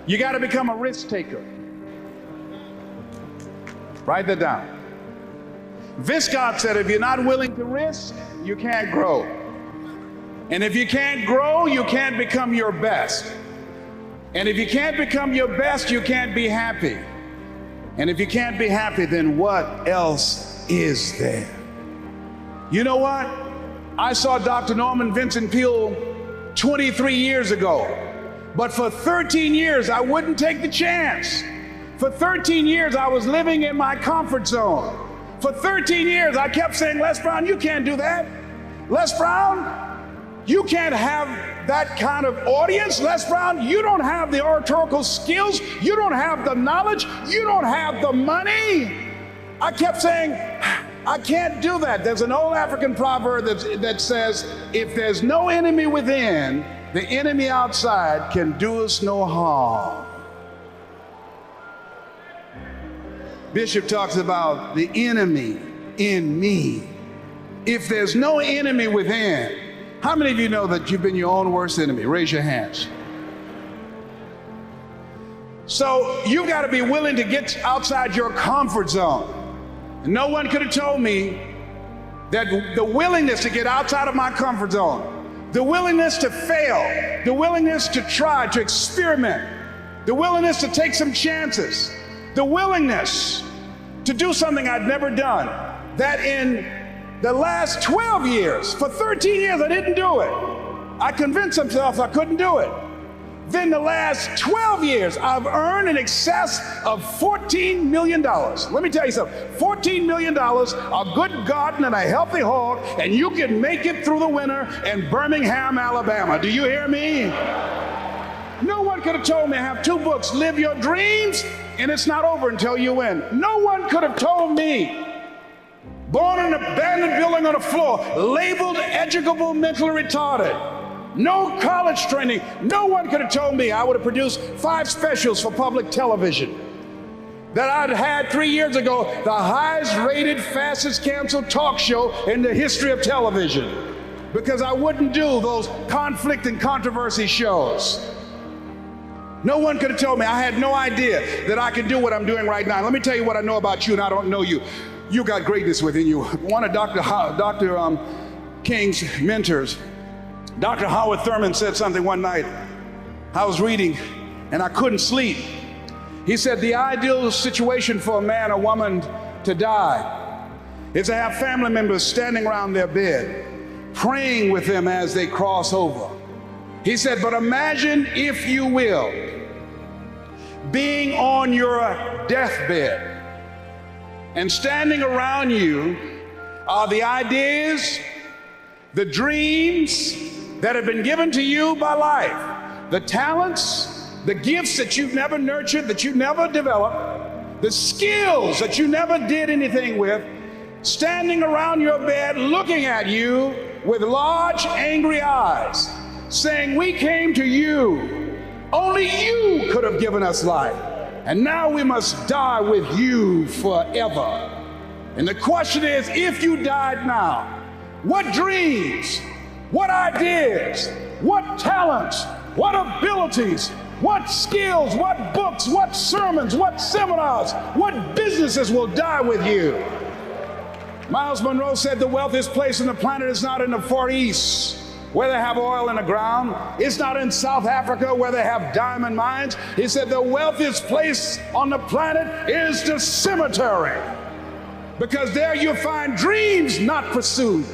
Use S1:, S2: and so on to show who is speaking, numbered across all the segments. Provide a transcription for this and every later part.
S1: You got to become a risk taker. Write that down. Viscott said, if you're not willing to risk, you can't grow. And if you can't grow, you can't become your best. And if you can't become your best, you can't be happy. And if you can't be happy, then what else is there? You know what? I saw Dr. Norman Vincent Peale 23 years ago. But for 13 years, I wouldn't take the chance. For 13 years, I was living in my comfort zone. For 13 years, I kept saying, Les Brown, you can't do that. Les Brown, you can't have that kind of audience. Les Brown, you don't have the oratorical skills. You don't have the knowledge. You don't have the money. I kept saying, I can't do that. There's an old African proverb that says, if there's no enemy within, the enemy outside can do us no harm. Bishop talks about the enemy in me. If there's no enemy within, how many of you know that you've been your own worst enemy? Raise your hands. So you've got to be willing to get outside your comfort zone. No one could have told me that the willingness to get outside of my comfort zone, the willingness to fail, the willingness to try, to experiment, the willingness to take some chances, the willingness to do something I'd never done, that in the last 12 years, for 13 years, I didn't do it. I convinced myself I couldn't do it. Then the last 12 years, I've earned in excess of $14 million. Let me tell you something, $14 million, a good garden and a healthy hog, and you can make it through the winter in Birmingham, Alabama. Do you hear me? No one could have told me I have 2 books, Live Your Dreams, and it's not over until you win. No one could have told me, born in an abandoned building on the floor, labeled educable mentally retarded, no college training. No one could have told me I would have produced 5 specials for public television. That I'd had 3 years ago, the highest rated, fastest canceled talk show in the history of television. Because I wouldn't do those conflict and controversy shows. No one could have told me. I had no idea that I could do what I'm doing right now. Let me tell you what I know about you, and I don't know you. You got greatness within you. One of Dr. King's mentors, Dr. Howard Thurman, said something one night. I was reading and I couldn't sleep. He said the ideal situation for a man or woman to die is to have family members standing around their bed, praying with them as they cross over. He said, but imagine, if you will, being on your deathbed, and standing around you are the ideas, the dreams that have been given to you by life, the talents, the gifts that you've never nurtured, that you never developed, the skills that you never did anything with, standing around your bed looking at you with large, angry eyes, saying, we came to you. Only you could have given us life. And now we must die with you forever. And the question is, if you died now, what dreams, what ideas, what talents, what abilities, what skills, what books, what sermons, what seminars, what businesses will die with you? Miles Monroe said the wealthiest place on the planet is not in the Far East, where they have oil in the ground. It's not in South Africa where they have diamond mines. He said the wealthiest place on the planet is the cemetery, because there you find dreams not pursued,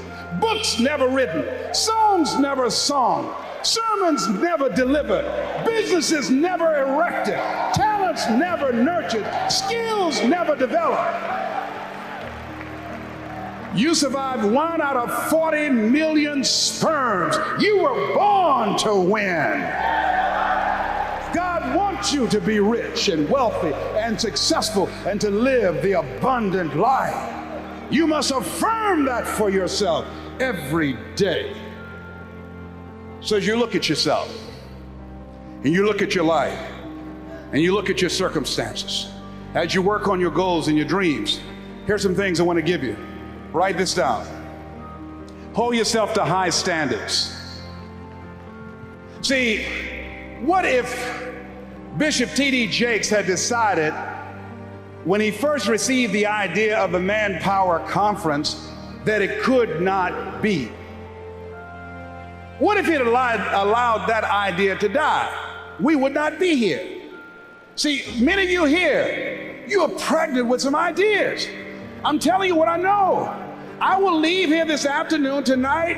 S1: books never written, songs never sung, sermons never delivered, businesses never erected, talents never nurtured, skills never developed. You survived 1 out of 40 million sperms. You were born to win. God wants you to be rich and wealthy and successful and to live the abundant life. You must affirm that for yourself every day. So as you look at yourself and you look at your life and you look at your circumstances, as you work on your goals and your dreams, here's some things I want to give you. Write this down. Hold yourself to high standards. See, what if Bishop T.D. Jakes had decided when he first received the idea of the Manpower Conference that it could not be. What if he had allowed that idea to die? We would not be here. See, many of you here, you are pregnant with some ideas. I'm telling you what I know. I will leave here this afternoon, tonight,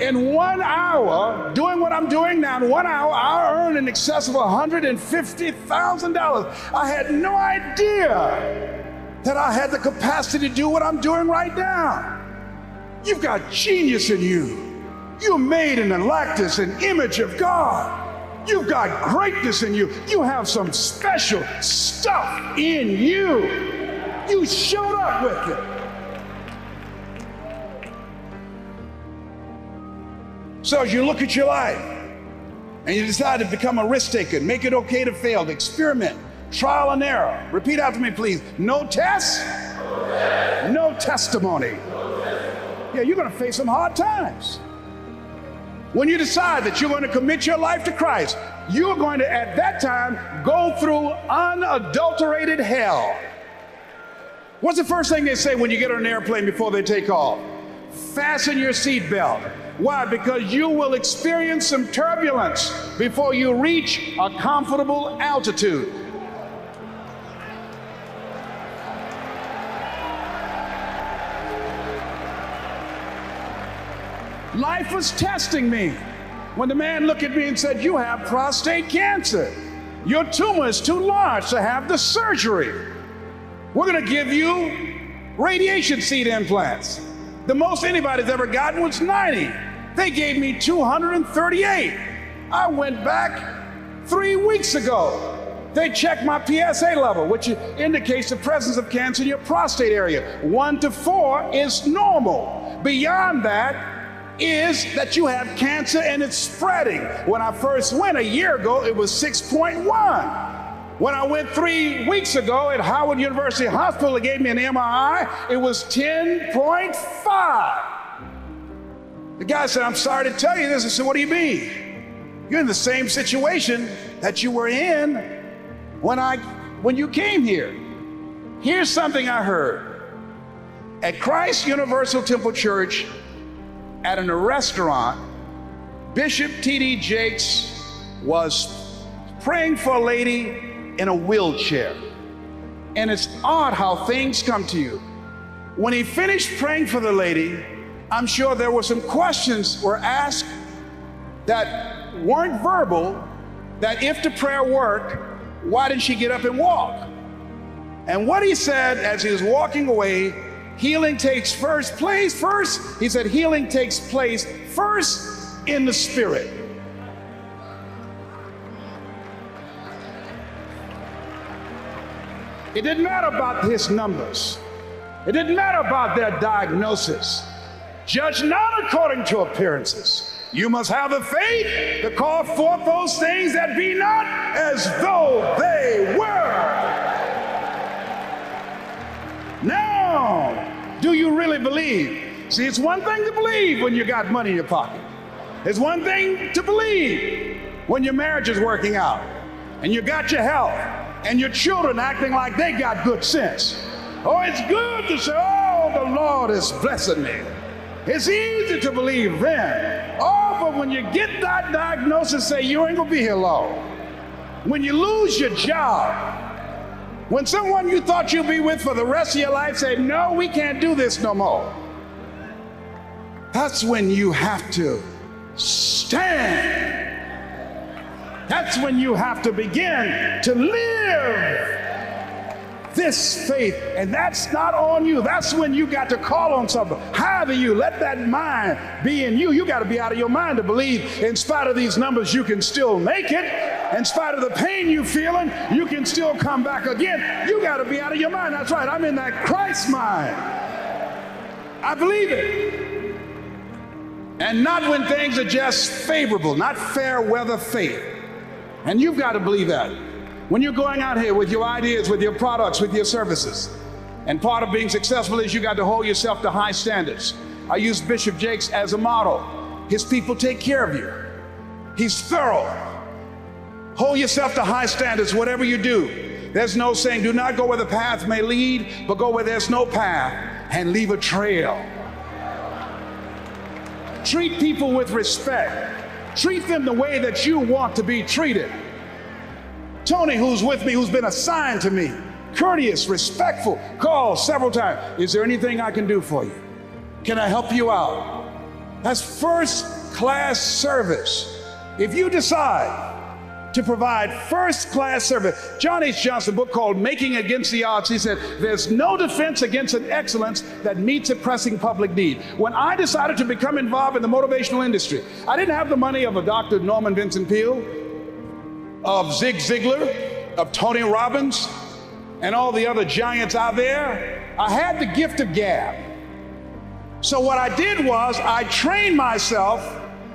S1: in 1 hour, doing what I'm doing now. In 1 hour, I'll earn in excess of $150,000. I had no idea that I had the capacity to do what I'm doing right now. You've got genius in you. You're made in the likeness and image of God. You've got greatness in you. You have some special stuff in you. You showed up with it. So as you look at your life and you decide to become a risk taker, make it okay to fail, to experiment, trial and error. Repeat after me, please. No test, no testimony. Yeah, you're going to face some hard times. When you decide that you're going to commit your life to Christ, you're going to, at that time, go through unadulterated hell. What's the first thing they say when you get on an airplane before they take off? Fasten your seatbelt. Why? Because you will experience some turbulence before you reach a comfortable altitude. Life was testing me when the man looked at me and said, "You have prostate cancer. Your tumor is too large to have the surgery. We're going to give you radiation seed implants." The most anybody's ever gotten was 90. They gave me 238. I went back 3 weeks ago. They checked my PSA level, which indicates the presence of cancer in your prostate area. 1 to 4 is normal. Beyond that is that you have cancer and it's spreading. When I first went a year ago, it was 6.1. When I went 3 weeks ago at Howard University Hospital, they gave me an MRI, it was 10.5. The guy said, "I'm sorry to tell you this." I said, "What do you mean?" "You're in the same situation that you were in when you came here." Here's something I heard. At Christ Universal Temple Church, at a restaurant, Bishop T.D. Jakes was praying for a lady in a wheelchair. And it's odd how things come to you. When he finished praying for the lady, I'm sure there were some questions were asked that weren't verbal, that if the prayer worked, why didn't she get up and walk? And what he said as he was walking away, healing takes place first. He said healing takes place first in the spirit. It didn't matter about his numbers. It didn't matter about their diagnosis. Judge not according to appearances. You must have the faith to call forth those things that be not as though they were. Now, do you really believe? See, it's one thing to believe when you got money in your pocket. It's one thing to believe when your marriage is working out and you got your health and your children acting like they got good sense. Oh, it's good to say, "Oh, the Lord is blessing me." It's easy to believe then. Oh, but when you get that diagnosis, say, "You ain't gonna be here long." When you lose your job, when someone you thought you'd be with for the rest of your life say, "No, we can't do this no more," that's when you have to stand. That's when you have to begin to live this faith, and that's not on you. That's when you got to call on something. However you let that mind be in you, you got to be out of your mind to believe in spite of these numbers you can still make it. In spite of the pain you're feeling, you can still come back again. You got to be out of your mind. That's right. I'm in that Christ mind. I believe it. And not when things are just favorable, not fair weather faith. And you've got to believe that. When you're going out here with your ideas, with your products, with your services, and part of being successful is you got to hold yourself to high standards. I use Bishop Jakes as a model. His people take care of you. He's thorough. Hold yourself to high standards, whatever you do. There's no saying, do not go where the path may lead, but go where there's no path and leave a trail. Treat people with respect. Treat them the way that you want to be treated. Tony, who's with me, who's been assigned to me, courteous, respectful, called several times. Is there anything I can do for you? Can I help you out? That's first-class service. If you decide to provide first-class service, John H. Johnson, a book called Making Against the Odds, he said, there's no defense against an excellence that meets a pressing public need. When I decided to become involved in the motivational industry, I didn't have the money of a Dr. Norman Vincent Peale, of Zig Ziglar, of Tony Robbins, and all the other giants out there. I had the gift of gab. So what I did was I trained myself,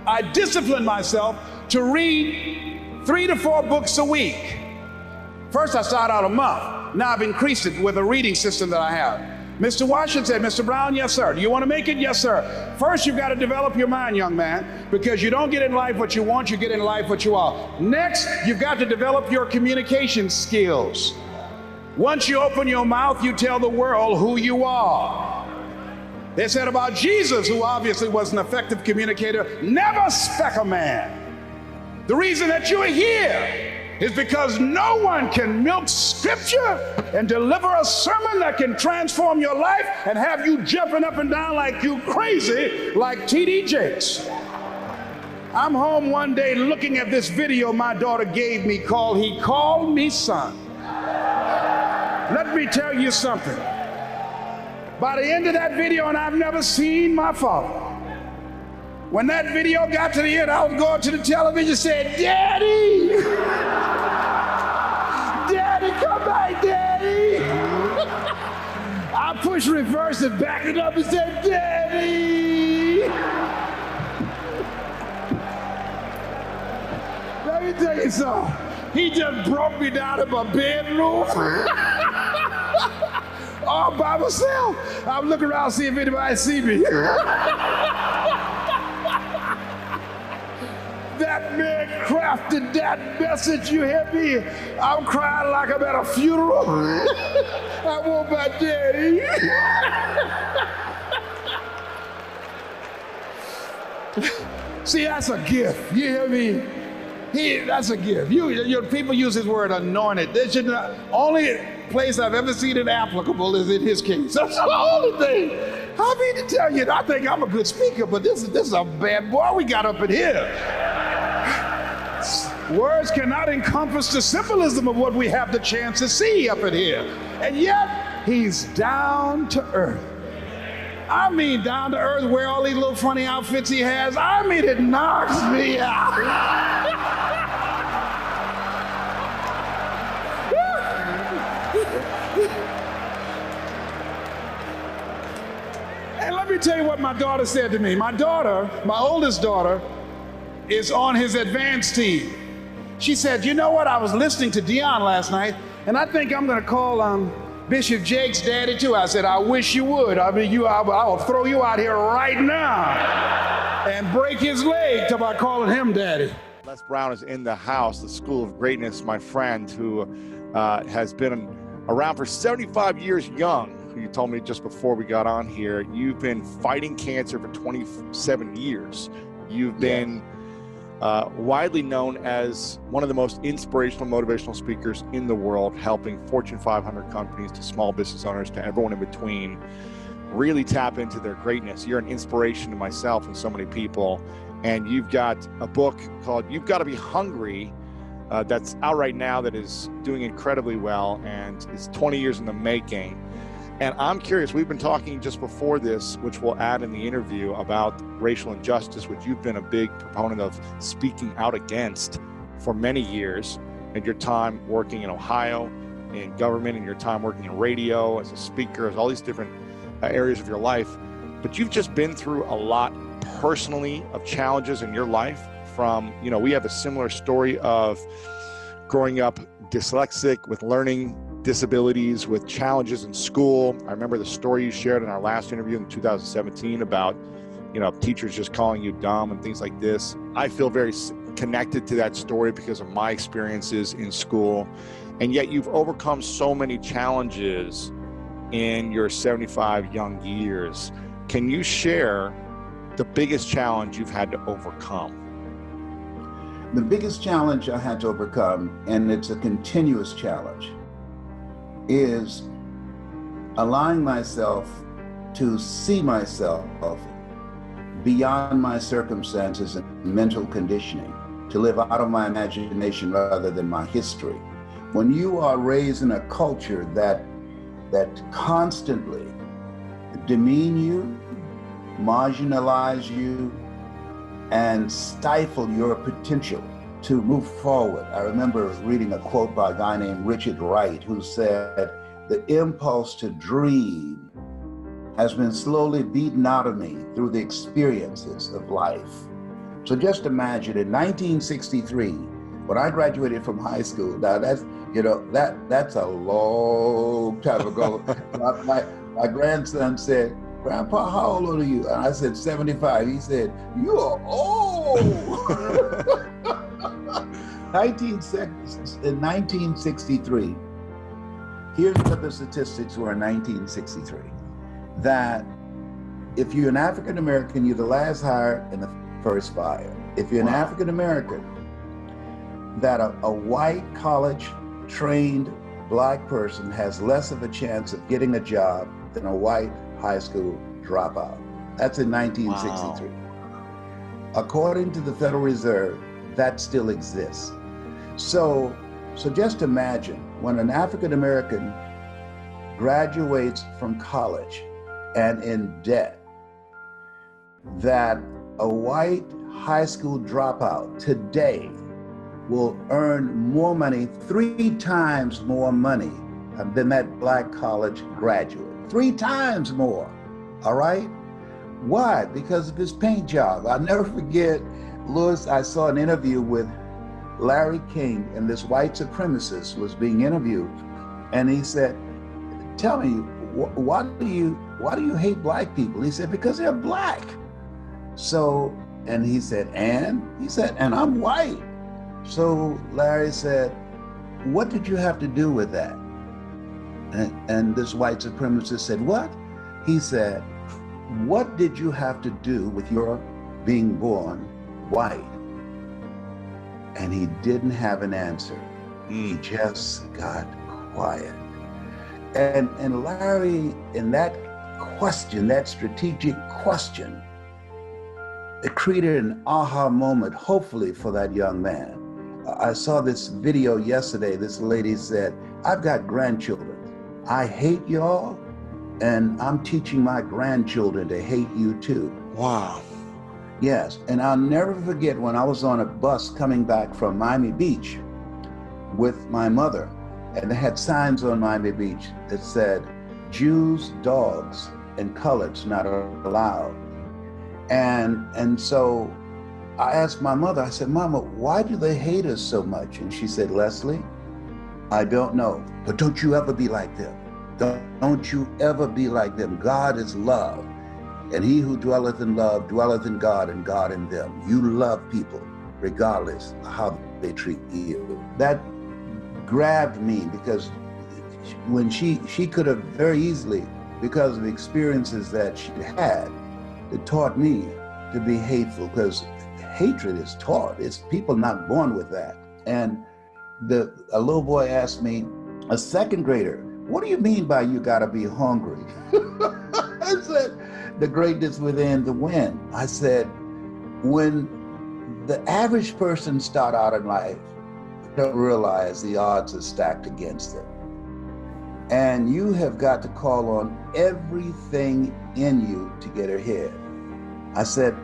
S1: I disciplined myself to read 3 to 4 books a week. First I started out a month. Now I've increased it with a reading system that I have. Mr. Washington said, Mr. Brown, yes, sir. Do you want to make it? Yes, sir. First, you've got to develop your mind, young man, because you don't get in life what you want, you get in life what you are. Next, you've got to develop your communication skills. Once you open your mouth, you tell the world who you are. They said about Jesus, who obviously was an effective communicator, never spec a man. The reason that you're here is because no one can milk scripture and deliver a sermon that can transform your life and have you jumping up and down like you crazy, like T.D. Jakes. I'm home one day looking at this video my daughter gave me called He Called Me Son. Let me tell you something. By the end of that video, and I've never seen my father, when that video got to the end, I was going to the television and said, Daddy! Daddy, come back, Daddy! I pushed reverse and backed it up and said, Daddy! Let me tell you something. He just broke me down in my bedroom. All by myself. I'm looking around to see if anybody see me. That man crafted that message, you hear me? I'm crying like I'm at a funeral. I want my daddy. See, that's a gift, you hear me? That's a gift. People use his word anointed. The only place I've ever seen it applicable is in his case. That's the only thing. I mean to tell you, I think I'm a good speaker, but this is a bad boy we got up in here. Words cannot encompass the symbolism of what we have the chance to see up in here. And yet, he's down to earth. I mean down to earth, wear all these little funny outfits he has. I mean, it knocks me out. And let me tell you what my daughter said to me. My daughter, my oldest daughter, is on his advanced team. She said, you know what, I was listening to Dion last night, and I think I'm gonna call Bishop Jake's daddy too. I said, I wish you would. I mean, I will throw you out here right now and break his leg till I calling him daddy.
S2: Les Brown is in the house, the School of Greatness, my friend, who has been around for 75 years young. You told me just before we got on here, you've been fighting cancer for 27 years. You've been widely known as one of the most inspirational, motivational speakers in the world, helping Fortune 500 companies to small business owners to everyone in between really tap into their greatness. You're an inspiration to myself and so many people. And you've got a book called You've Got to Be Hungry that's out right now that is doing incredibly well, and it's 20 years in the making. And I'm curious, we've been talking just before this, which we'll add in the interview, about racial injustice, which you've been a big proponent of speaking out against for many years, and your time working in Ohio, in government, and your time working in radio, as a speaker, as all these different areas of your life. But you've just been through a lot personally of challenges in your life from, we have a similar story of growing up dyslexic with learning disabilities, with challenges in school. I remember the story you shared in our last interview in 2017 about, teachers just calling you dumb and things like this. I feel very connected to that story because of my experiences in school. And yet you've overcome so many challenges in your 75 young years. Can you share the biggest challenge you've had to overcome?
S3: The biggest challenge I had to overcome, and it's a continuous challenge, is allowing myself to see myself beyond my circumstances and mental conditioning, to live out of my imagination rather than my history. When you are raised in a culture that constantly demean you, marginalize you, and stifle your potential to move forward. I remember reading a quote by a guy named Richard Wright, who said, "The impulse to dream has been slowly beaten out of me through the experiences of life." So just imagine in 1963, when I graduated from high school, now that's a long time ago. my grandson said, "Grandpa, how old are you?" And I said, 75. He said, "You are old." In 1963, here's what the statistics were in 1963. That if you're an African American, you're the last hired and the first fired. If you're an African American, that a white college trained black person has less of a chance of getting a job than a white high school dropout. That's in 1963. Wow. According to the Federal Reserve, that still exists. So just imagine when an African American graduates from college and in debt, that a white high school dropout today will earn more money, 3 times more money than that black college graduate. 3 times more, all right? Why? Because of his paint job. I'll never forget, Louis, I saw an interview with Larry King, and this white supremacist was being interviewed, and he said, "Tell me, why do you hate black people?" He said, "Because they're black." So, and he said, "And?" He said, "And I'm white." So Larry said, "What did you have to do with that?" And this white supremacist said, "What?" He said, "What did you have to do with your being born white?" And he didn't have an answer. He just got quiet. And Larry, in that question, that strategic question, it created an aha moment, hopefully, for that young man. I saw this video yesterday. This lady said, "I've got grandchildren. I hate y'all, and I'm teaching my grandchildren to hate you too."
S2: Wow.
S3: Yes, and I'll never forget when I was on a bus coming back from Miami Beach with my mother, and they had signs on Miami Beach that said, "Jews, dogs, and coloreds not allowed." And so I asked my mother, I said, "Mama, why do they hate us so much?" And she said, "Leslie, I don't know, but don't you ever be like them. Don't you ever be like them. God is love, and he who dwelleth in love dwelleth in God, and God in them. You love people regardless of how they treat you." That grabbed me, because when she could have very easily, because of experiences that she had, that taught me to be hateful, because hatred is taught. It's people not born with that. And a little boy asked me, a second grader, "What do you mean by you gotta be hungry?" I said, "The greatness within the wind." I said, when the average person start out in life, they don't realize the odds are stacked against them. And you have got to call on everything in you to get ahead. I said,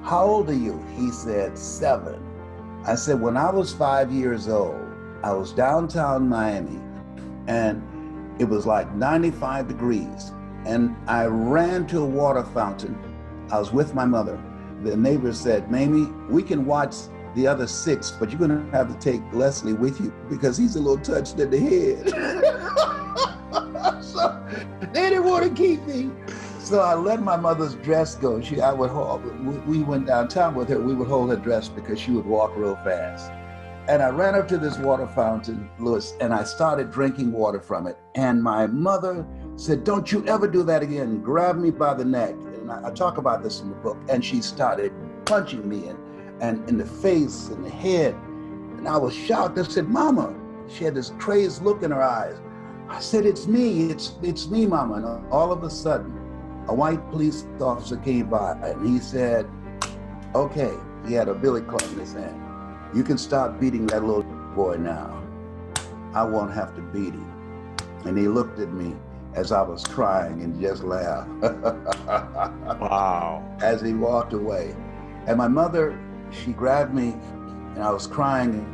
S3: "How old are you?" He said, 7. I said, "When I was 5 years old, I was downtown Miami, and it was like 95 degrees. And I ran to a water fountain. I was with my mother. The neighbor said, 'Mamie, we can watch the other 6, but you're gonna have to take Leslie with you because he's a little touched in the head.'" So they didn't want to keep me. So I let my mother's dress go. We went downtown with her. We would hold her dress because she would walk real fast. And I ran up to this water fountain, Louis, and I started drinking water from it. And my mother said, "Don't you ever do that again." Grabbed me by the neck. And I talk about this in the book. And she started punching me and in the face and the head. And I was shocked. I said, "Mama." She had this crazed look in her eyes. I said, "It's me, it's me, Mama." And all of a sudden, a white police officer came by and he said, "Okay," he had a billy club in his hand, "you can stop beating that little boy now. I won't have to beat him." And he looked at me as I was crying and just laughed.
S2: Wow.
S3: As he walked away. And my mother, she grabbed me and I was crying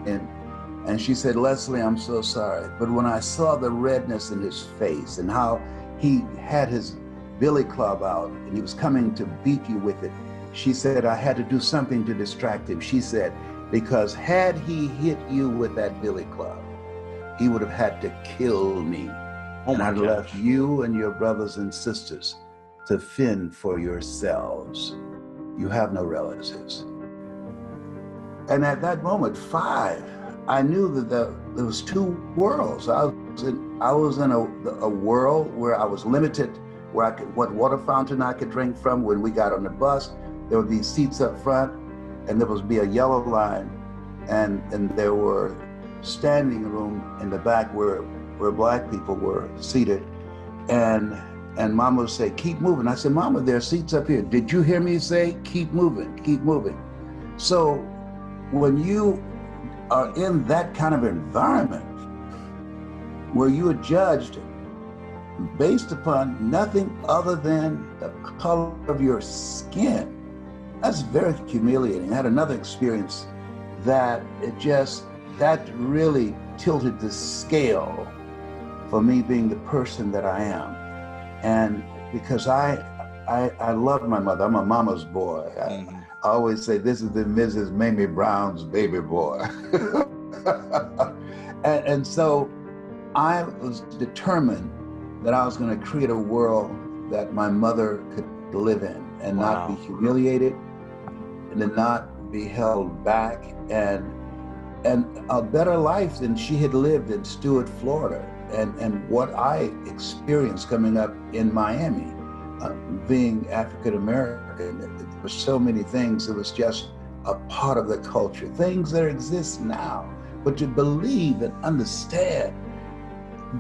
S3: and she said, "Leslie, I'm so sorry." But when I saw the redness in his face and how he had his billy club out and he was coming to beat you with it, she said, "I had to do something to distract him." She said, "Because had he hit you with that billy club, he would have had to kill me. And I'd left you and your brothers and sisters to fend for yourselves. You have no relatives." And at that moment, 5, I knew that there was 2 worlds. I was in a world where I was limited, where what water fountain I could drink from. When we got on the bus, there would be seats up front, and there would be a yellow line, and there were standing room in the back where Black people were seated, and Mama would say, "Keep moving." I said, "Mama, there are seats up here." "Did you hear me say, keep moving, keep moving?" So when you are in that kind of environment where you are judged based upon nothing other than the color of your skin, that's very humiliating. I had another experience that that really tilted the scale for me being the person that I am. And because I love my mother, I'm a mama's boy. I always say, this is the Mrs. Mamie Brown's baby boy. and so I was determined that I was going to create a world that my mother could live in and not be humiliated and to not be held back, and a better life than she had lived in Stuart, Florida, and what I experienced coming up in Miami, being African American. There were so many things. It was just a part of the culture, things that exist now. But to believe and understand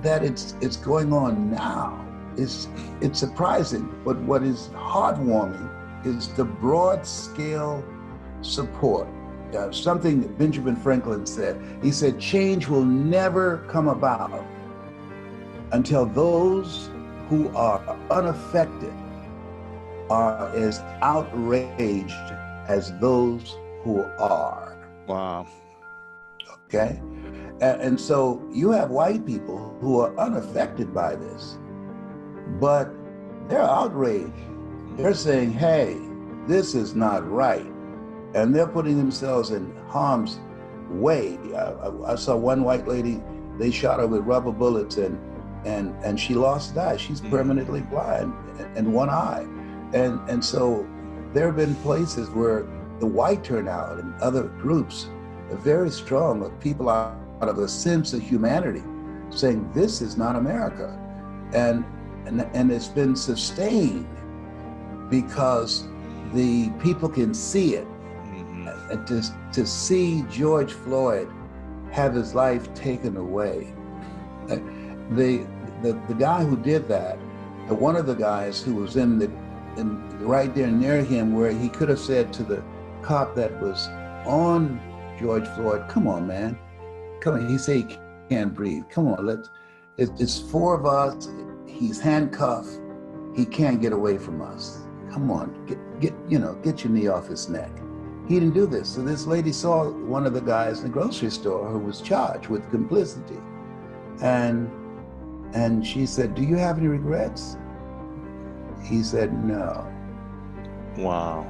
S3: that it's going on now, it's surprising. But what is heartwarming is the broad scale support. Something that Benjamin Franklin said. He said, change will never come about until those who are unaffected are as outraged as those who are.
S2: Wow.
S3: Okay? And so you have white people who are unaffected by this, but they're outraged. They're saying, hey, this is not right. And they're putting themselves in harm's way. I saw one white lady, they shot her with rubber bullets and she lost an eye. She's permanently blind in one eye. And so there have been places where the white turnout and other groups are very strong, of people out of a sense of humanity saying this is not America. And it's been sustained because the people can see it. And to see George Floyd have his life taken away. The guy who did that, one of the guys who was right there near him, where he could have said to the cop that was on George Floyd, "Come on, man, come on." He said he can't breathe. "Come on, it's 4 of us. He's handcuffed. He can't get away from us. Come on, get your knee off his neck." He didn't do this. So this lady saw one of the guys in the grocery store who was charged with complicity. And she said, "Do you have any regrets?" He said, "No."
S2: Wow.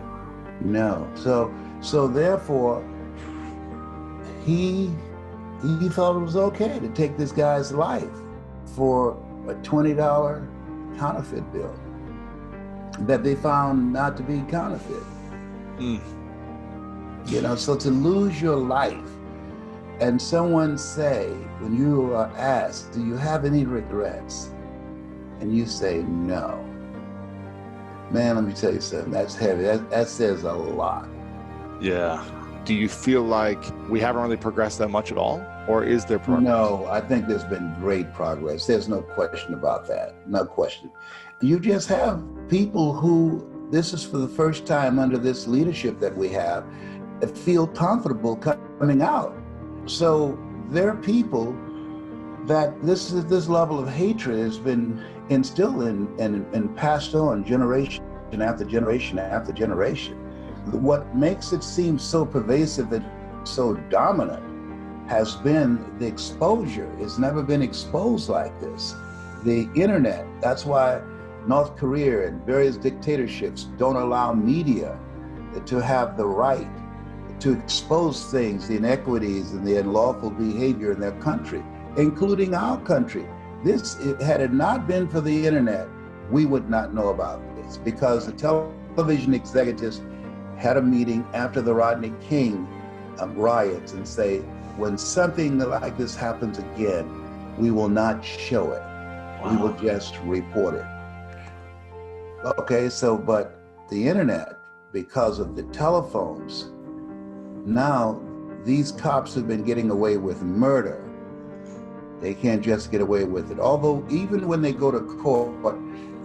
S3: No. So therefore, he thought it was okay to take this guy's life for a $20 counterfeit bill. that they found not to be counterfeit.
S2: Mm.
S3: You know, so to lose your life and someone say, when you are asked, do you have any regrets? And you say, no. Man, let me tell you something, that's heavy. That says a lot.
S2: Yeah. Do you feel like we haven't really progressed that much at all? Or is there progress?
S3: No, I think there's been great progress. There's no question about that. No question. You just have people who, this is for the first time under this leadership that we have, feel comfortable coming out. So there are people that this level of hatred has been instilled and passed on generation after generation after generation. What makes it seem so pervasive and so dominant has been the exposure. It's never been exposed like this. The internet, that's why North Korea and various dictatorships don't allow media to have the right to expose things, the inequities and the unlawful behavior in their country, including our country. Had it not been for the internet, we would not know about this, because the television executives had a meeting after the Rodney King riots and say, when something like this happens again, we will not show it. Wow. We will just report it. Okay, so, but the internet, because of the telephones, now these cops have been getting away with murder. They can't just get away with it. Although even when they go to court,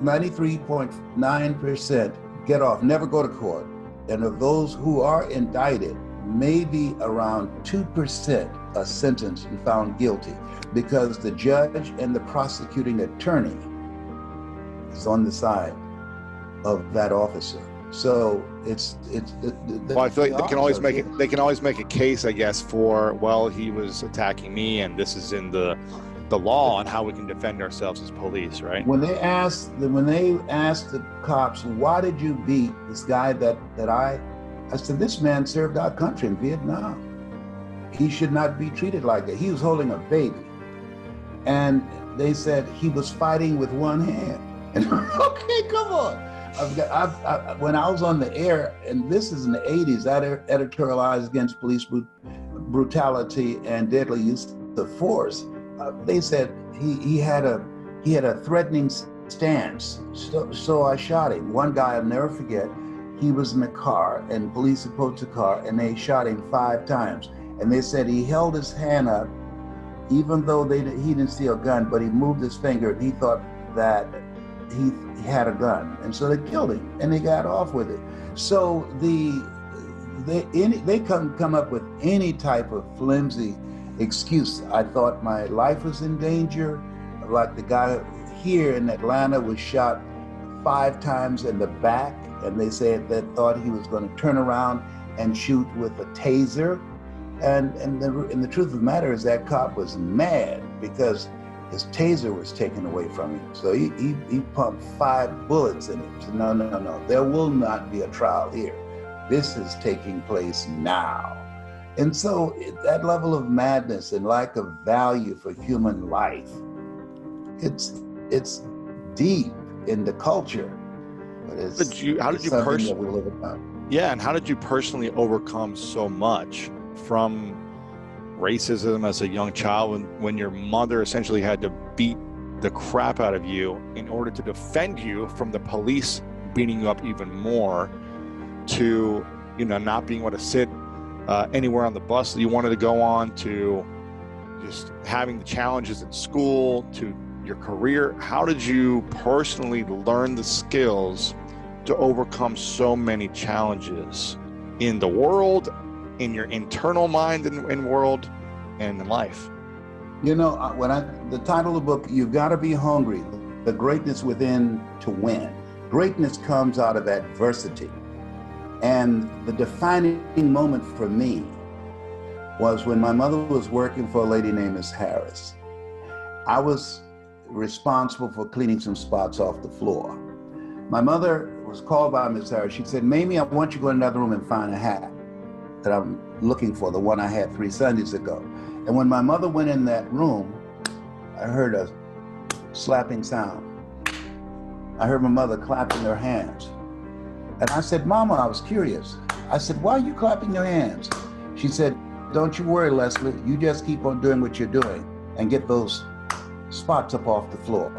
S3: 93.9% get off, never go to court. And of those who are indicted, maybe around 2% are sentenced and found guilty, because the judge and the prosecuting attorney is on the side of that officer. So
S2: well, I feel like they can always make a case, I guess, for, well, he was attacking me and this is in the law on how we can defend ourselves as police, right?
S3: When they asked the cops, why did you beat this guy that I said, this man served our country in Vietnam. He should not be treated like that. He was holding a baby. And they said he was fighting with one hand. And okay, come on. When I was on the air, and this is in the 80s, I editorialized against police brutality and deadly use of force. They said he had a threatening stance, so I shot him. One guy I'll never forget, he was in the car and police approached the car and they shot him 5 times. And they said he held his hand up, even though he didn't see a gun, but he moved his finger and he thought that he had a gun. And so they killed him and they got off with it. So they come up with any type of flimsy excuse. I thought my life was in danger. Like the guy here in Atlanta was shot 5 times in the back, and they said they thought he was going to turn around and shoot with a taser. And the truth of the matter is that cop was mad because his taser was taken away from him. So he pumped 5 bullets in him. So no, there will not be a trial here. This is taking place now. And so that level of madness and lack of value for human life, it's deep in the culture. But
S2: how did you personally overcome so much from racism as a young child when your mother essentially had to beat the crap out of you in order to defend you from the police beating you up even more, to not being able to sit anywhere on the bus that you wanted to go on, to just having the challenges at school, to your career? How did you personally learn the skills to overcome so many challenges in the world, in your internal mind and world, and in life? The title of the book, You've Got to Be Hungry, the greatness within to win. Greatness comes out of adversity. And the defining moment for me was when my mother was working for a lady named Miss Harris. I was responsible for cleaning some spots off the floor. My mother was called by Miss Harris. She said, Mamie, I want you to go in another room and find a hat that I'm looking for, the one I had 3 Sundays ago. And when my mother went in that room, I heard a slapping sound.
S3: I heard my mother clapping her hands. And I said, Mama, I was curious. I said, why are you clapping your hands? She said, don't you worry, Leslie. You just keep on doing what you're doing and get those spots up off the floor.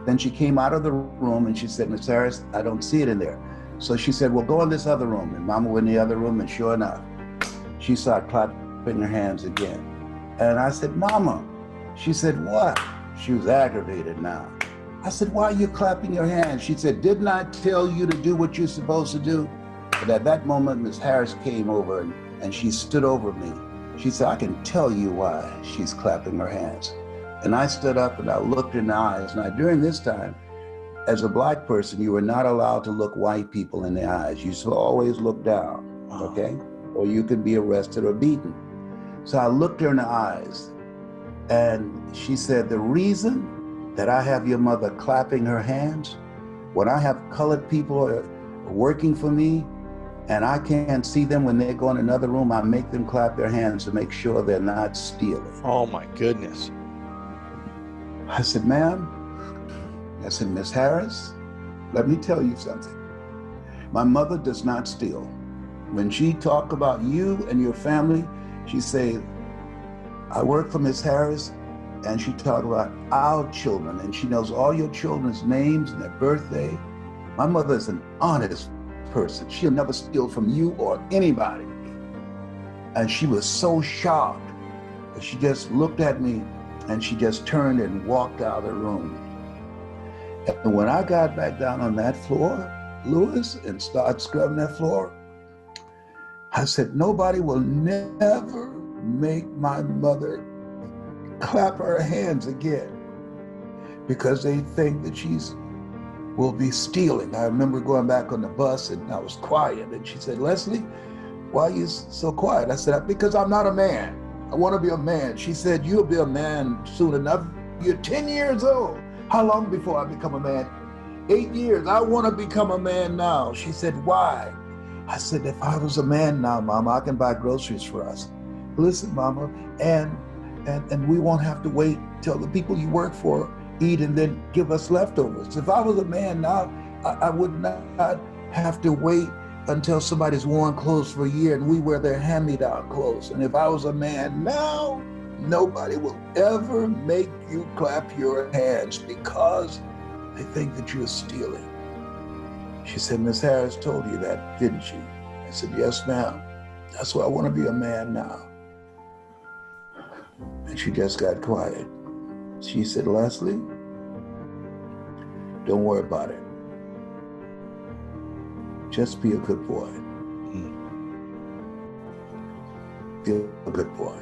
S3: Then she came out of the room and she said, Miss Harris, I don't see it in there. So she said, well, go in this other room. And Mama went in the other room, and sure enough, she started clapping her hands again. And I said, Mama. She said, what? She was aggravated now. I said, why are you clapping your hands? She said, didn't I tell you to do what you're supposed to do? But at that moment, Miss Harris came over and she stood over me. She said, I can tell you why she's clapping her hands. And I stood up and I looked in the eyes. Now, during this time, as a Black person, you were not allowed to look white people in the eyes. You should always look down, okay? Or you could be arrested or beaten. So I looked her in the eyes, and she said, the reason that I have your mother clapping her hands, when I have colored people working for me, and I can't see them when they go in another room, I make them clap their hands to make sure they're not stealing.
S2: Oh my goodness.
S3: I said, ma'am, I said, Miss Harris, let me tell you something. My mother does not steal. When she talk about you and your family, she say, I work for Miss Harris, and she talk about our children, and she knows all your children's names and their birthday. My mother is an honest person. She'll never steal from you or anybody. And she was so shocked that she just looked at me and she just turned and walked out of the room. And when I got back down on that floor, Louis, and started scrubbing that floor, I said, nobody will never make my mother clap her hands again because they think that she's will be stealing. I remember going back on the bus and I was quiet, and she said, Leslie, why are you so quiet? I said, because I'm not a man. I want to be a man. She said, you'll be a man soon enough. You're 10 years old. How long before I become a man? 8 years. I want to become a man now. She said, why? I said, if I was a man now, Mama, I can buy groceries for us. Listen, Mama, and we won't have to wait till the people you work for eat and then give us leftovers. If I was a man now, I would not have to wait until somebody's worn clothes for a year and we wear their hand-me-down clothes. And if I was a man now, nobody will ever make you clap your hands because they think that you're stealing. She said, Miss Harris told you that, didn't she? I said, yes, ma'am. That's why I want to be a man now. And she just got quiet. She said, Leslie, don't worry about it. Just be a good boy. Be a good boy.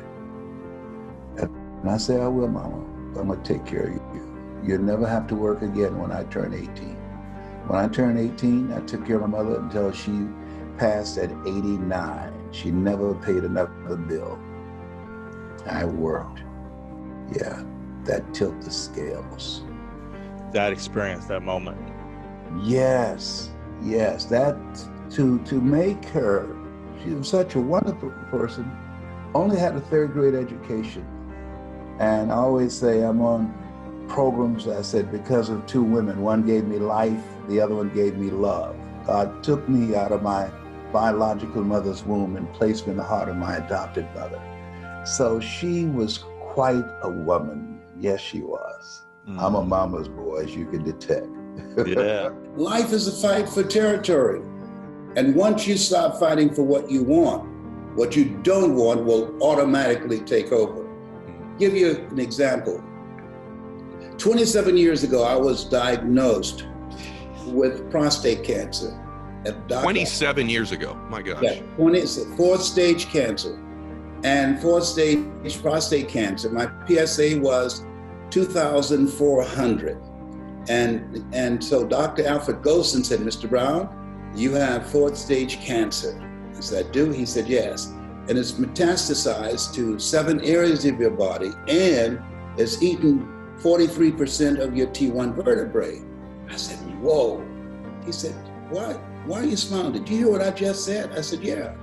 S3: And I said, I will, Mama. I'm going to take care of you. You'll never have to work again when I turn 18. When I turned 18, I took care of my mother until she passed at 89. She never paid another bill. I worked. Yeah, that tilted the scales.
S2: That experience, that moment.
S3: Yes, that to make her, she was such a wonderful person, only had a third grade education. And I always say I'm on programs, I said, because of two women. One gave me life, the other one gave me love. God took me out of my biological mother's womb and placed me in the heart of my adopted mother. So she was quite a woman. Yes, she was. I'm a mama's boy, as you can detect.
S2: Yeah.
S4: Life is a fight for territory. And once you stop fighting for what you want, what you don't want will automatically take over. Give you an example. 27 years ago, I was diagnosed with prostate cancer.
S5: 27 years ago, my gosh.
S4: Yeah, fourth stage cancer. And fourth stage prostate cancer, my PSA was 2,400. And so Dr. Alfred Golson said, Mr. Brown, you have fourth stage cancer. I said, I do? He said, yes. And it's metastasized to 7 areas of your body, and it's eaten 43% of your T1 vertebrae. I said, whoa. He said, why are you smiling? Did you hear what I just said? I said, yeah.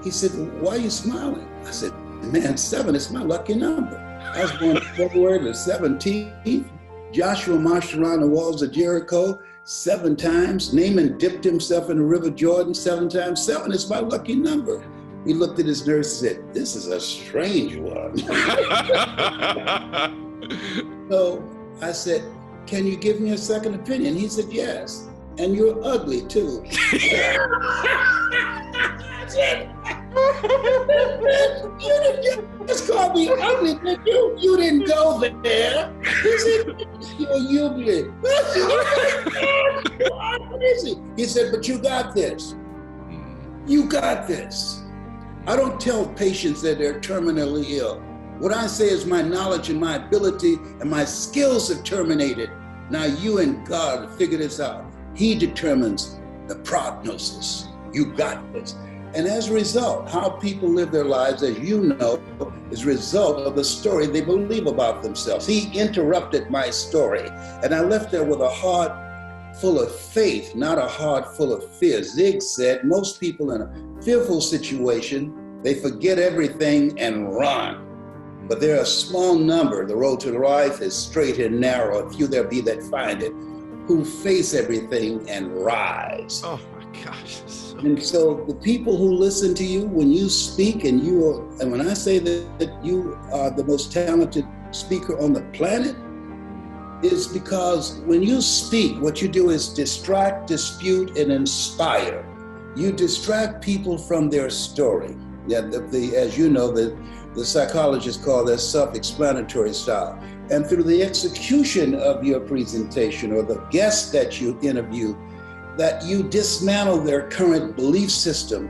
S4: He said, why are you smiling? I said, man, 7 is my lucky number. I was born February the 17th. Joshua marched around the walls of Jericho 7 times. Naaman dipped himself in the River Jordan 7 times. 7 is my lucky number. He looked at his nurse and said, this is a strange one. So I said, can you give me a second opinion? He said, yes. And you're ugly too. You just called me ugly, did you? You didn't go there. He said, you're ugly. He said, but you got this. You got this. I don't tell patients that they're terminally ill. What I say is my knowledge and my ability and my skills have terminated. Now you and God figure this out. He determines the prognosis. You got this. And as a result, how people live their lives, as you know, is a result of the story they believe about themselves. He interrupted my story, and I left there with a heart full of faith, not a heart full of fear. Zig said, most people in a fearful situation, they forget everything and run. But there are a small number, the road to life is straight and narrow, few there be that find it, who face everything and rise.
S5: Oh my gosh.
S4: And so the people who listen to you when you speak, and when I say that you are the most talented speaker on the planet, is because when you speak, what you do is distract, dispute, and inspire. You distract people from their story. Yeah, as you know, the psychologists call that self-explanatory style. And through the execution of your presentation or the guest that you interview, that you dismantle their current belief system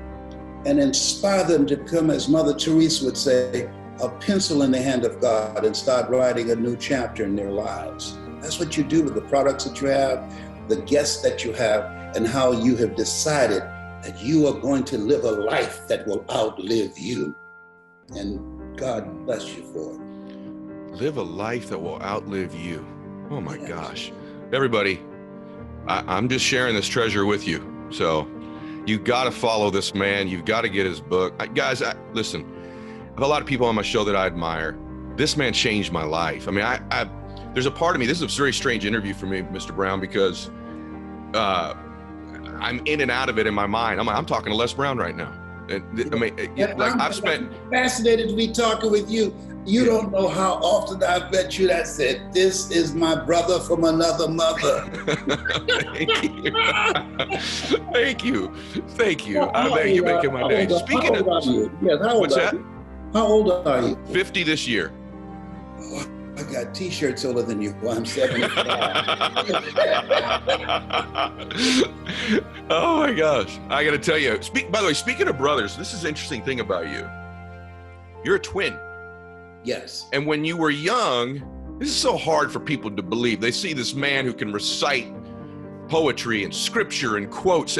S4: and inspire them to become, as Mother Teresa would say, a pencil in the hand of God and start writing a new chapter in their lives. That's what you do with the products that you have, the guests that you have, and how you have decided that you are going to live a life that will outlive you. And God bless you for it.
S5: Live a life that will outlive you. Oh my gosh. Everybody, I'm just sharing this treasure with you. So you got to follow this man. You've got to get his book. Guys, listen, I have a lot of people on my show that I admire. This man changed my life. I mean, there's a part of me, this is a very strange interview for me, Mr. Brown, because I'm in and out of it in my mind. I'm talking to Les Brown right now. And I mean, I'm
S4: fascinated to be talking with you. You don't know how often I've met you that said, this is my brother from another mother.
S5: Thank you. Thank you. You're making my day. Speaking of, what's that?
S4: How old are you?
S5: 50 this year.
S4: Oh, I got t-shirts older than you. Well, I'm 75.
S5: Oh my gosh. I got to tell you, by the way, speaking of brothers, this is an interesting thing about you. You're a twin.
S4: Yes.
S5: And when you were young, this is so hard for people to believe. They see this man who can recite poetry and scripture and quotes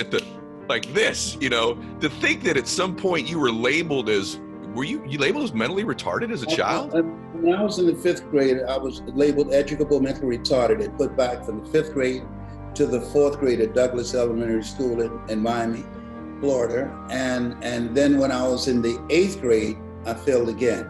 S5: like this, to think that at some point you were labeled as, were you labeled as mentally retarded as a child?
S4: When I was in the 5th grade, I was labeled educable mentally retarded and put back from the 5th grade to the 4th grade at Douglas Elementary School in Miami, Florida. And then when I was in the 8th grade, I failed again.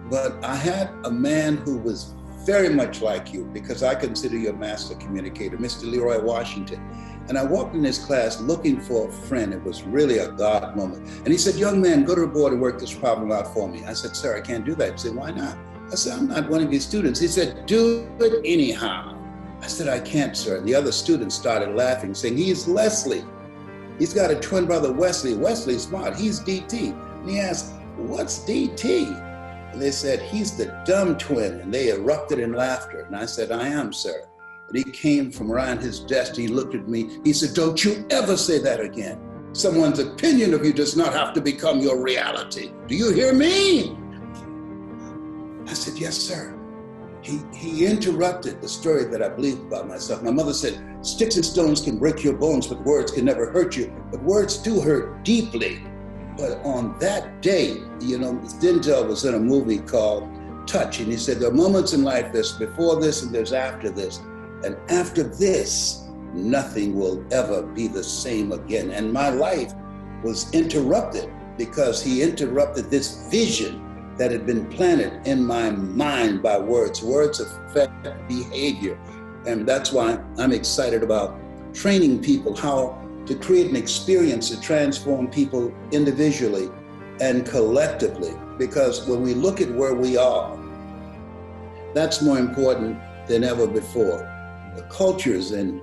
S4: But I had a man who was very much like you, because I consider you a master communicator, Mr. Leroy Washington. And I walked in his class looking for a friend. It was really a God moment. And he said, young man, go to the board and work this problem out for me. I said, sir, I can't do that. He said, why not? I said, I'm not one of your students. He said, do it anyhow. I said, I can't, sir. And the other students started laughing, saying, he's Leslie. He's got a twin brother, Wesley. Wesley's smart. He's DT. And he asked, what's DT? And they said, he's the dumb twin. And they erupted in laughter. And I said, I am, sir. And he came from around his desk. He looked at me. He said, don't you ever say that again. Someone's opinion of you does not have to become your reality. Do you hear me? I said, yes, sir. He interrupted the story that I believed about myself. My mother said, sticks and stones can break your bones, but words can never hurt you. But words do hurt deeply. But on that day, Denzel was in a movie called Touch, and he said, there are moments in life, there's before this and there's after this. And after this, nothing will ever be the same again. And my life was interrupted because he interrupted this vision that had been planted in my mind by words. Words affect behavior. And that's why I'm excited about training people how to create an experience to transform people individually and collectively. Because when we look at where we are, that's more important than ever before. The cultures and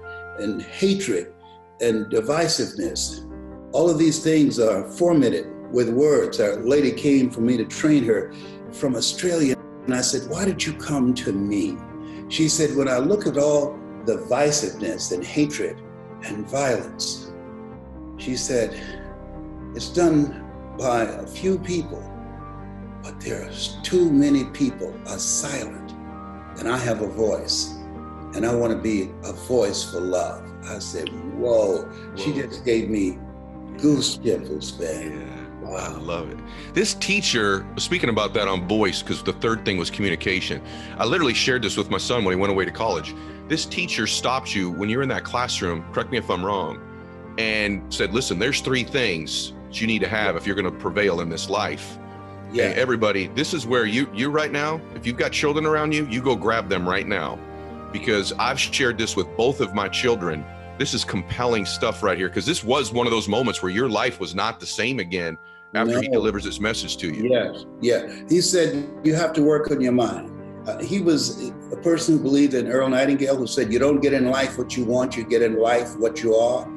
S4: hatred and divisiveness, all of these things are formatted with words. Our lady came for me to train her from Australia, and I said, why did you come to me? She said, when I look at all the divisiveness and hatred and violence, she said, it's done by a few people, but there's too many people are silent, and I have a voice, and I want to be a voice for love. I said, whoa. She just gave me goose pimples, man.
S5: Yeah.
S4: Wow.
S5: I love it. This teacher, speaking about that on voice, because the third thing was communication. I literally shared this with my son when he went away to college. This teacher stopped you when you're in that classroom, correct me if I'm wrong, and said, listen, there's 3 things that you need to have if you're going to prevail in this life.
S4: Yeah.
S5: And everybody, this is where you right now, if you've got children around you, you go grab them right now, because I've shared this with both of my children. This is compelling stuff right here, because this was one of those moments where your life was not the same again after he delivers this message to you.
S4: Yes, yeah. He said, you have to work on your mind. He was a person who believed in Earl Nightingale, who said, you don't get in life what you want, you get in life what you are.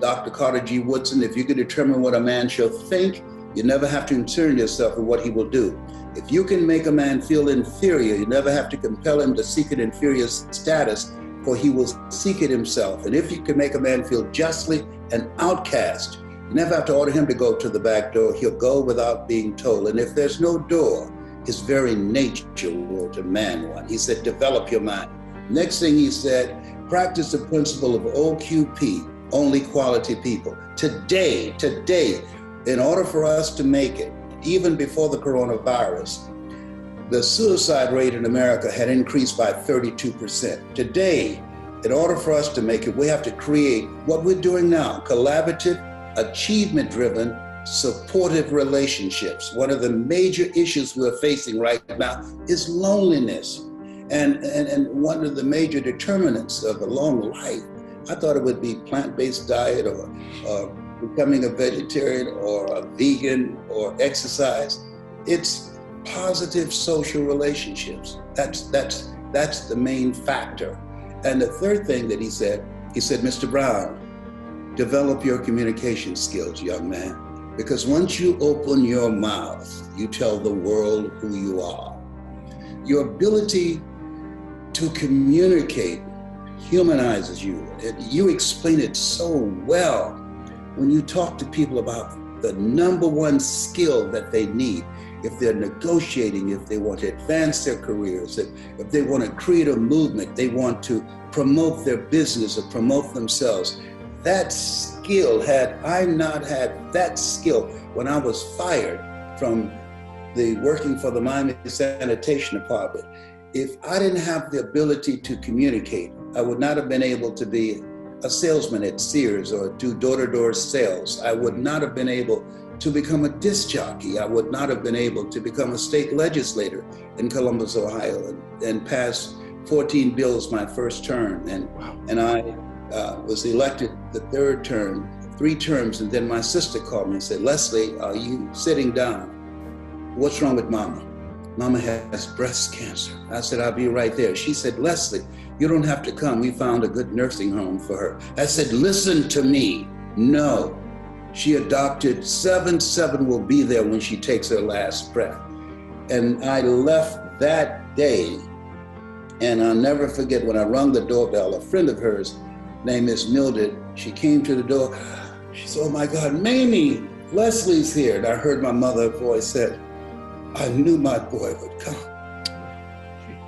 S4: Dr. Carter G. Woodson, if you can determine what a man shall think, you never have to concern yourself with what he will do. If you can make a man feel inferior, you never have to compel him to seek an inferior status, for he will seek it himself. And if you can make a man feel justly an outcast, you never have to order him to go to the back door. He'll go without being told. And if there's no door, his very nature will demand one. He said, develop your mind. Next thing he said, practice the principle of OQP, only quality people. Today, in order for us to make it, even before the coronavirus, the suicide rate in America had increased by 32%. Today, in order for us to make it, we have to create what we're doing now, collaborative, achievement-driven, supportive relationships. One of the major issues we're facing right now is loneliness. And one of the major determinants of a long life, I thought it would be plant-based diet or becoming a vegetarian or a vegan or exercise. It's positive social relationships. That's the main factor. And the third thing that he said, Mr. Brown, develop your communication skills, young man, because once you open your mouth, you tell the world who you are. Your ability to communicate humanizes you. You explain it so well when you talk to people about the number one skill that they need. If they're negotiating, if they want to advance their careers, if they want to create a movement, they want to promote their business or promote themselves. That skill, had I not had that skill when I was fired from working for the Mamie sanitation department, if I didn't have the ability to communicate, I would not have been able to be a salesman at Sears or do door-to-door sales. I would not have been able to become a disc jockey. I would not have been able to become a state legislator in Columbus, Ohio, and pass 14 bills my first term. And I was elected the third term, 3 terms, and then my sister called me and said, Leslie, are you sitting down? What's wrong with Mama? Mama has breast cancer. I said, I'll be right there. She said, Leslie, you don't have to come. We found a good nursing home for her. I said, listen to me. No. She adopted 7 will be there when she takes her last breath. And I left that day, and I'll never forget when I rung the doorbell, a friend of hers named Miss Mildred, she came to the door. She said, oh my God, Mamie, Leslie's here. And I heard my mother's voice said, I knew my boy would come.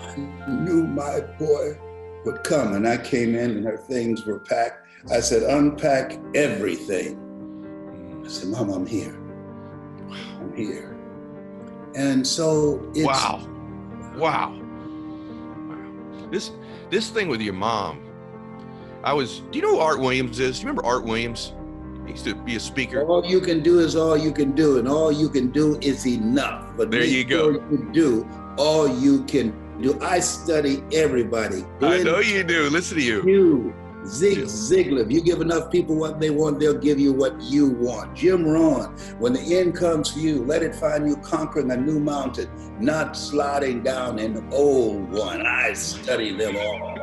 S4: I knew my boy would come. And I came in and her things were packed. I said, unpack everything. I said, Mom, I'm here. I'm here. And so it's—
S5: Wow. This thing with your mom, do you know who Art Williams is? Do you remember Art Williams? He used to be a speaker.
S4: All you can do is all you can do, and all you can do is enough. But
S5: there you go.
S4: You do all you can do. I study everybody.
S5: I know you do. Listen to you.
S4: Zig Ziglar, if you give enough people what they want, they'll give you what you want. Jim Rohn, when the end comes for you, let it find you conquering a new mountain, not sliding down an old one. I study them all.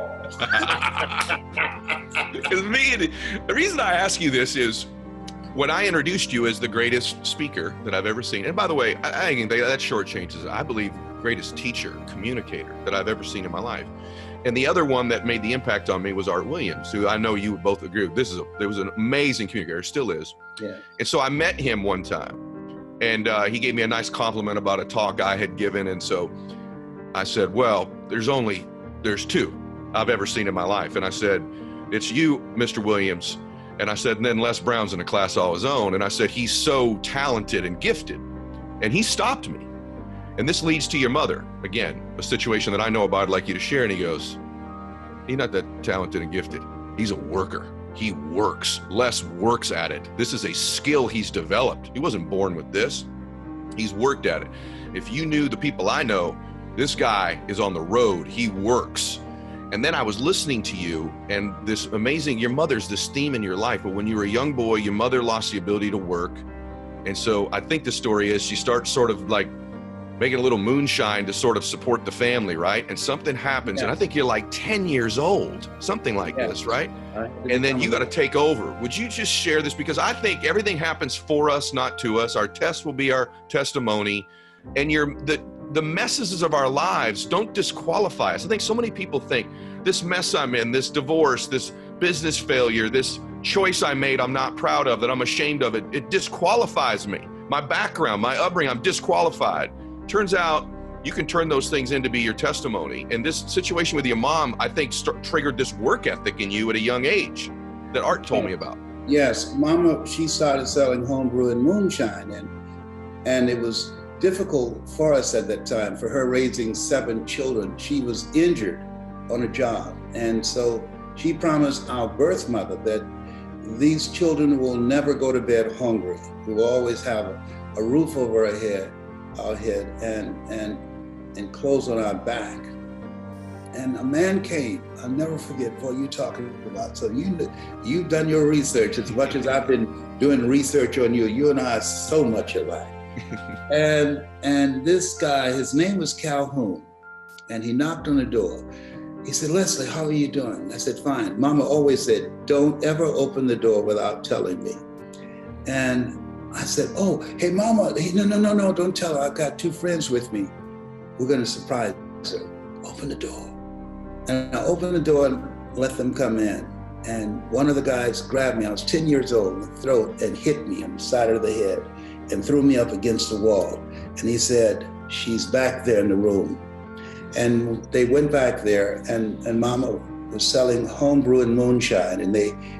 S5: Because the reason I ask you this is, when I introduced you as the greatest speaker that I've ever seen, and by the way, I think that shortchanges it. I believe greatest teacher, communicator that I've ever seen in my life. And the other one that made the impact on me was Art Williams, who I know you would both agree with. There was an amazing communicator, still is.
S4: Yeah.
S5: And so I met him one time, and he gave me a nice compliment about a talk I had given. And so I said, well, there's two I've ever seen in my life. And I said, it's you, Mr. Williams. And I said, and then Les Brown's in a class all his own. And I said, he's so talented and gifted. And he stopped me. And this leads to your mother. Again, a situation that I know about, I'd like you to share. And he goes, he's not that talented and gifted. He's a worker. He works. Les works at it. This is a skill he's developed. He wasn't born with this. He's worked at it. If you knew the people I know, this guy is on the road. He works. And then I was listening to you, and this amazing, your mother's this theme in your life, but when you were a young boy, your mother lost the ability to work. And so I think the story is she starts sort of like making a little moonshine to sort of support the family, right? And something happens, and I think you're like 10 years old, something like this, right? And then you got to take over. Would you just share this? Because I think everything happens for us, not to us. Our test will be our testimony. And the messes of our lives don't disqualify us. I think so many people think this mess I'm in, this divorce, this business failure, this choice I made I'm not proud of, that I'm ashamed of, it disqualifies me. My background, my upbringing, I'm disqualified. Turns out you can turn those things into be your testimony. And this situation with your mom, I think, triggered this work ethic in you at a young age that Art told me about.
S4: Yes, Mama, she started selling homebrew and moonshine, and it was difficult for us at that time, for her raising 7 children. She was injured on a job. And so she promised our birth mother that these children will never go to bed hungry. We will always have a roof over our head and clothes on our back. And a man came, I'll never forget what you're talking about. So you've done your research as much as I've been doing research on you. You and I are so much alike. And this guy, his name was Calhoun, and he knocked on the door. He said, Leslie, how are you doing? I said, fine. Mama always said, don't ever open the door without telling me. And I said, oh, hey, Mama, no, don't tell her. I got 2 friends with me. We're going to surprise her. Open the door. And I opened the door and let them come in. And one of the guys grabbed me. I was 10 years old in the throat and hit me on the side of the head and threw me up against the wall. And he said, she's back there in the room. And they went back there, and Mama was selling homebrew and moonshine. And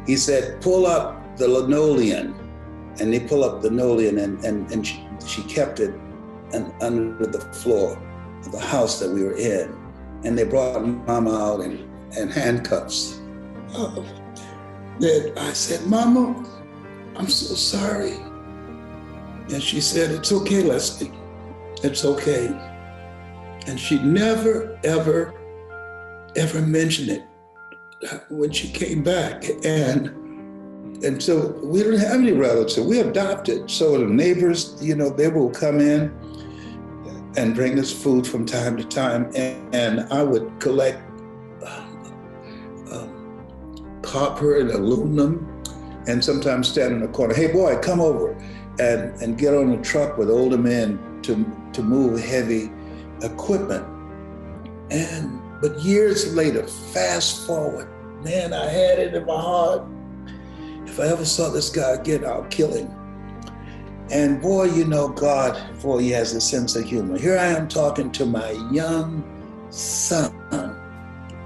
S4: he said, pull up the linoleum. And they pull up the linoleum, and she kept it under the floor of the house that we were in. And they brought Mama out in handcuffs. Then I said, Mama, I'm so sorry. And she said, it's okay, Leslie, it's okay. And she never, ever, ever mentioned it when she came back. And so we didn't have any relatives, we adopted. So the neighbors, they will come in and bring us food from time to time. And I would collect copper and aluminum, and sometimes stand in the corner. Hey boy, come over, and get on a truck with older men to move heavy equipment. But years later, fast forward, man, I had it in my heart. If I ever saw this guy again, I'll kill him. And boy, God, boy, he has a sense of humor. Here I am talking to my young son,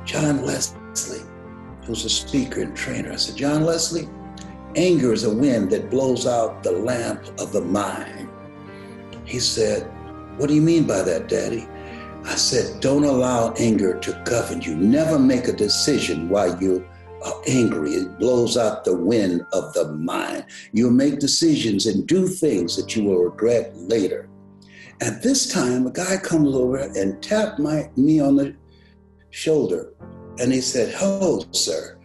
S4: John Leslie, who's a speaker and trainer. I said, John Leslie, anger is a wind that blows out the lamp of the mind. He said, what do you mean by that, Daddy? I said, don't allow anger to govern you. Never make a decision while you are angry. It blows out the wind of the mind. You'll make decisions and do things that you will regret later. At this time, a guy comes over and tapped me on the shoulder. And he said, hello, sir.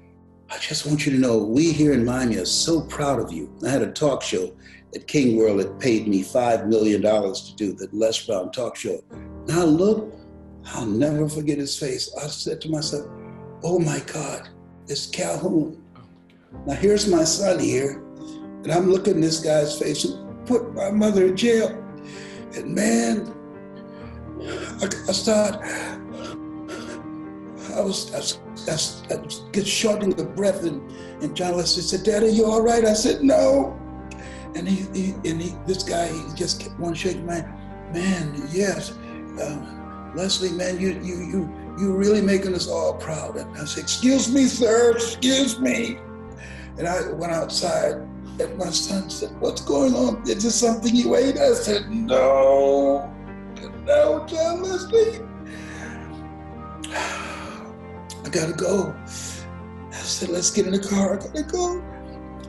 S4: I just want you to know, we here in Miami are so proud of you. I had a talk show at King World that paid me $5 million to do the Les Brown talk show. Now look, I'll never forget his face. I said to myself, oh my God, it's Calhoun. Now here's my son here, and I'm looking at this guy's face who put my mother in jail. And man, I get short in the breath, and John Leslie said, "Dad, are you all right?" I said, "No." And this guy, he just kept on shaking my hand. Man, yes, Leslie, man, you really making us all proud. And I said, "Excuse me, sir, excuse me." And I went outside, and my son said, "What's going on? Is this something you ate?" I said, "No, John Leslie. I gotta go." I said, "Let's get in the car, I gotta go."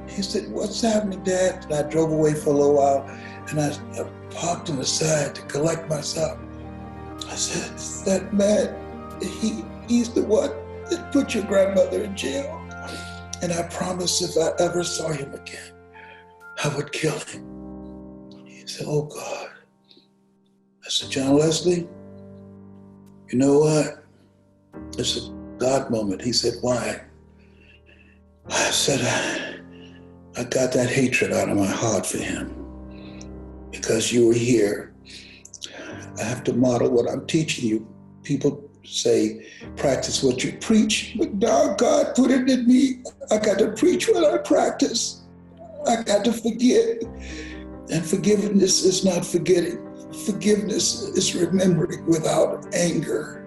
S4: He said, "What's happening, Dad?" And I drove away for a little while, and I parked on the side to collect myself. I said, "That man, he's the one that put your grandmother in jail. And I promised if I ever saw him again, I would kill him." He said, "Oh God." I said, "John Leslie, you know what? It's a God moment." He said, "Why?" I said, I got that hatred out of my heart for him because you were here. I have to model what I'm teaching you. People say, practice what you preach, but now God put it in me. I got to preach what I practice. I got to forget. And forgiveness is not forgetting. Forgiveness is remembering without anger.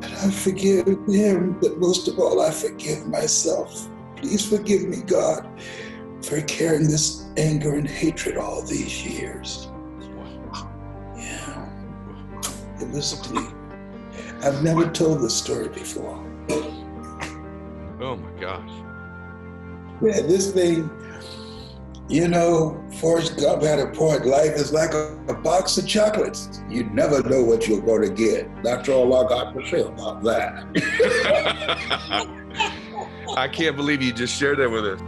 S4: And I forgive him, but most of all, I forgive myself. Please forgive me, God, for carrying this anger and hatred all these years. Yeah, it was deep. I've never told this story before.
S5: Oh my gosh.
S4: Yeah, this thing, you know, Forrest Gump had a point. Life is like a box of chocolates. You never know what you're going to get. That's all I got to say about that.
S5: I can't believe you just shared that with us.